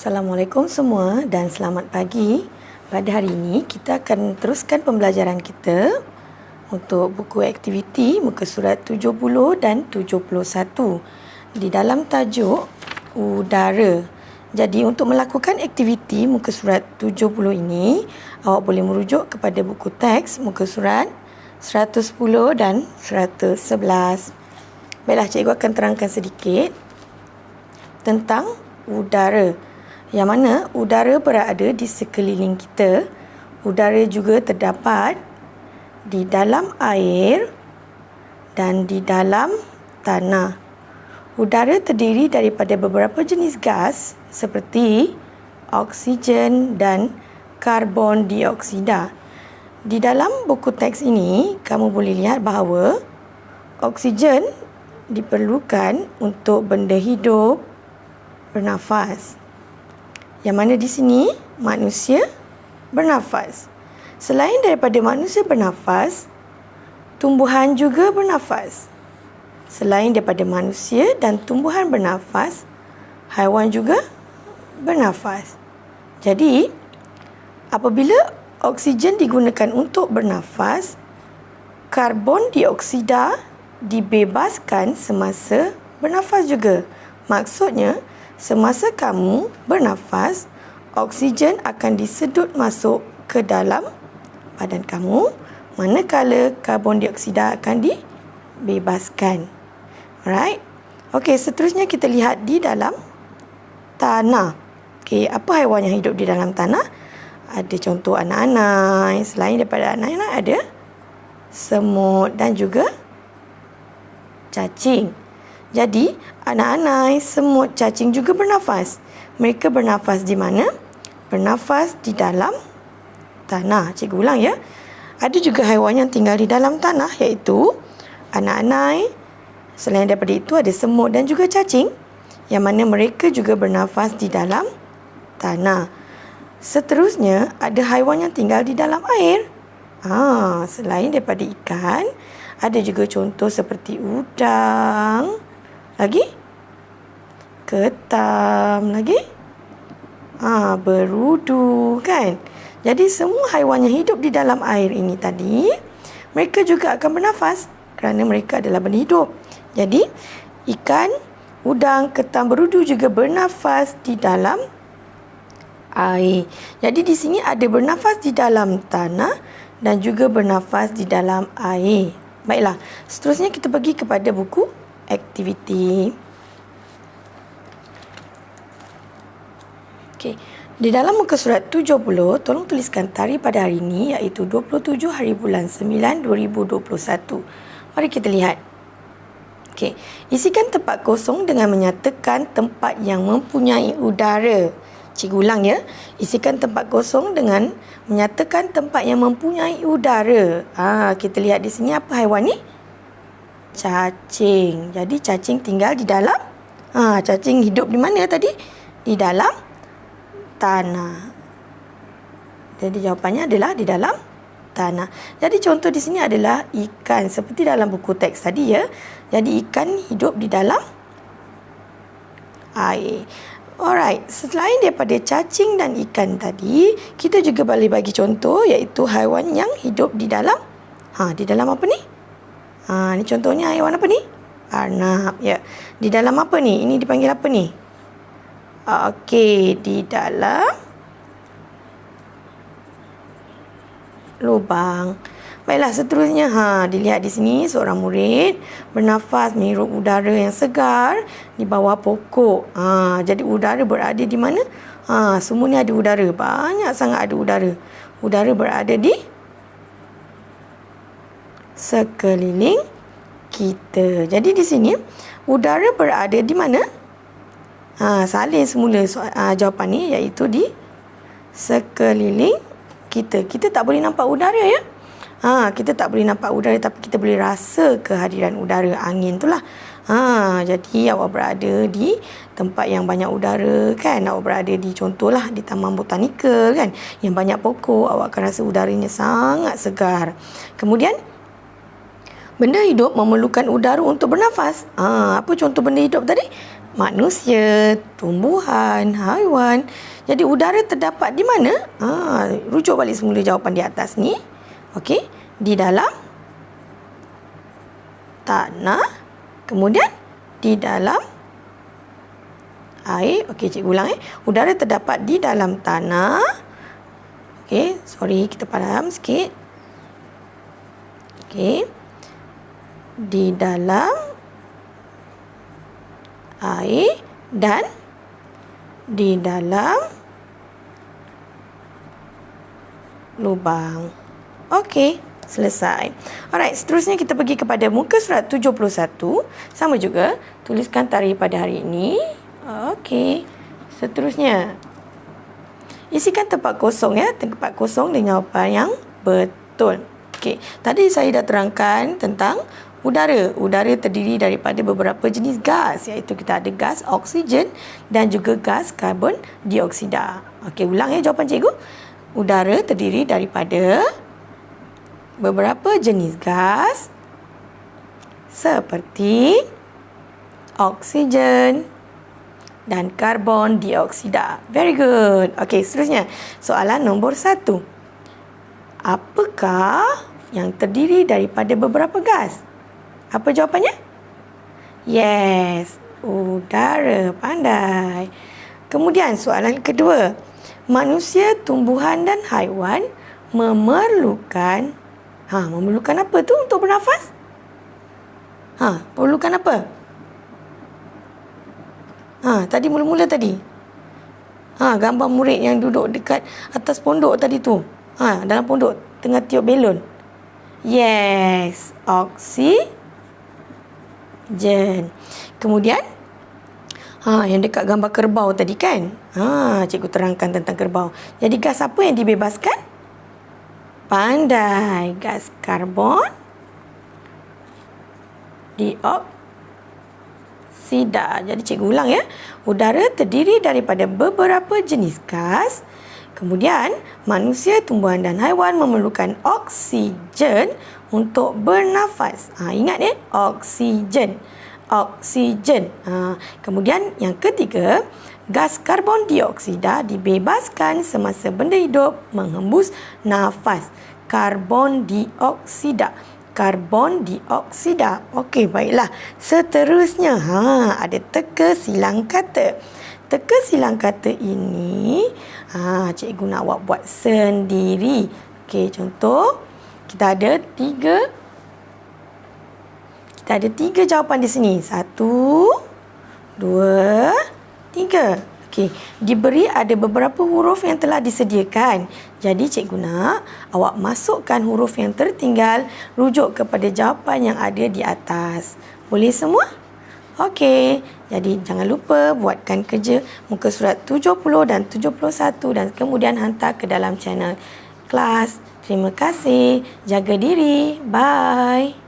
Assalamualaikum semua dan selamat pagi. Pada hari ini kita akan teruskan pembelajaran kita untuk buku aktiviti muka surat 70 dan 71 di dalam tajuk udara. Jadi untuk melakukan aktiviti muka surat 70 ini, awak boleh merujuk kepada buku teks muka surat 110 dan 111. Baiklah, cikgu akan terangkan sedikit tentang udara. Yang mana udara berada di sekeliling kita. Udara juga terdapat di dalam air dan di dalam tanah. Udara terdiri daripada beberapa jenis gas seperti oksigen dan karbon dioksida. Di dalam buku teks ini, kamu boleh lihat bahawa oksigen diperlukan untuk benda hidup bernafas. Yang mana di sini manusia bernafas. Selain daripada manusia bernafas, tumbuhan juga bernafas. Selain daripada manusia dan tumbuhan bernafas, haiwan juga bernafas. Jadi, apabila oksigen digunakan untuk bernafas, karbon dioksida dibebaskan semasa bernafas juga. Maksudnya, semasa kamu bernafas, oksigen akan disedut masuk ke dalam badan kamu, manakala karbon dioksida akan dibebaskan. Alright? Okey, seterusnya kita lihat di dalam tanah. Okey, apa haiwan yang hidup di dalam tanah? Ada contoh anak-anak. Selain daripada anak-anak, ada semut dan juga cacing. Jadi, anak-anak, semut, cacing juga bernafas. Mereka bernafas di mana? Bernafas di dalam tanah. Cikgu ulang ya. Ada juga haiwan yang tinggal di dalam tanah, iaitu anak-anak. Selain daripada itu, ada semut dan juga cacing, yang mana mereka juga bernafas di dalam tanah. Seterusnya, ada haiwan yang tinggal di dalam air. Selain daripada ikan, ada juga contoh seperti udang. Lagi? Ketam. Lagi? Berudu, kan? Jadi semua haiwan yang hidup di dalam air ini tadi, mereka juga akan bernafas kerana mereka adalah benda hidup. Jadi, ikan, udang, ketam, berudu juga bernafas di dalam air. Jadi di sini ada bernafas di dalam tanah dan juga bernafas di dalam air. Baiklah, seterusnya kita pergi kepada buku aktiviti. Okey, di dalam muka surat 70, tolong tuliskan tarikh pada hari ini, iaitu 27 hari bulan 9 2021. Mari kita lihat. Okey, isikan tempat kosong dengan menyatakan tempat yang mempunyai udara. Cikgu ulang ya. Isikan tempat kosong dengan menyatakan tempat yang mempunyai udara. Kita lihat di sini apa haiwan ni? Cacing. Jadi cacing tinggal di dalam cacing hidup di mana tadi? Di dalam tanah. Jadi jawapannya adalah di dalam tanah. Jadi contoh di sini adalah ikan, seperti dalam buku teks tadi ya. Jadi ikan hidup di dalam air. Alright, selain daripada cacing dan ikan tadi, kita juga boleh bagi contoh, iaitu haiwan yang hidup di dalam di dalam apa ni? Ni contohnya haiwan apa ni? Arnab, ya. Di dalam apa ni? Ini dipanggil apa ni? Okey, di dalam lubang. Baiklah, seterusnya dilihat di sini seorang murid bernafas menghirup udara yang segar di bawah pokok. Jadi udara berada di mana? Semua ni ada udara. Banyak sangat ada udara. Udara berada di sekeliling kita. Jadi di sini udara berada di mana? Salin semula jawapan ni, iaitu di sekeliling kita. Kita tak boleh nampak udara ya. Kita tak boleh nampak udara, tapi kita boleh rasa kehadiran udara, angin tu lah. Jadi awak berada di tempat yang banyak udara, kan? Awak berada di, contohlah, di taman botanikal, kan? Yang banyak pokok, awak akan rasa udaranya sangat segar. Kemudian, benda hidup memerlukan udara untuk bernafas. Apa contoh benda hidup tadi? manusia, tumbuhan, haiwan. Jadi udara terdapat di mana? Rujuk balik semula jawapan di atas ni. Okey, di dalam tanah, kemudian di dalam air. Okey, cikgu ulang. Udara terdapat di dalam tanah. Okey, sorry, kita padam sikit. Okey, di dalam air dan di dalam lubang. Okey, selesai. Alright, seterusnya kita pergi kepada muka surat 71. Sama juga, tuliskan tarikh pada hari ini. Okey, seterusnya isikan tempat kosong ya, tempat kosong dengan jawapan yang betul. Okey, tadi saya dah terangkan tentang udara. Udara terdiri daripada beberapa jenis gas, iaitu kita ada gas oksigen dan juga gas karbon dioksida. Okey, ulang ya jawapan cikgu. Udara terdiri daripada beberapa jenis gas seperti oksigen dan karbon dioksida. Very good. Okey, seterusnya soalan nombor 1. Apakah yang terdiri daripada beberapa gas? Apa jawapannya? Yes, udara. Pandai. Kemudian soalan kedua. Manusia, tumbuhan dan haiwan memerlukan apa tu untuk bernafas? Perlukan apa? Tadi mula-mula tadi. Gambar murid yang duduk dekat atas pondok tadi tu. Dalam pondok tengah tiup belon. Yes, oksigen. Kemudian yang dekat gambar kerbau tadi kan? Cikgu terangkan tentang kerbau. Jadi gas apa yang dibebaskan? Pandai. Gas karbon dioksida. Jadi cikgu ulang ya. Udara terdiri daripada beberapa jenis gas. Kemudian manusia, tumbuhan dan haiwan memerlukan oksigen untuk bernafas. Ingat ya, oksigen. Kemudian yang ketiga, gas karbon dioksida dibebaskan semasa benda hidup menghembus nafas. Karbon dioksida. Okey, baiklah. Seterusnya, ada teka silang kata. Teka silang kata ini, cikgu nak awak buat sendiri. Okey, contoh, kita ada tiga jawapan di sini. 1, 2, 3. Okey, diberi ada beberapa huruf yang telah disediakan. Jadi cikgu nak awak masukkan huruf yang tertinggal, rujuk kepada jawapan yang ada di atas. Boleh semua? Okey, jadi jangan lupa buatkan kerja muka surat 70 dan 71 dan kemudian hantar ke dalam channel kelas. Terima kasih. Jaga diri. Bye.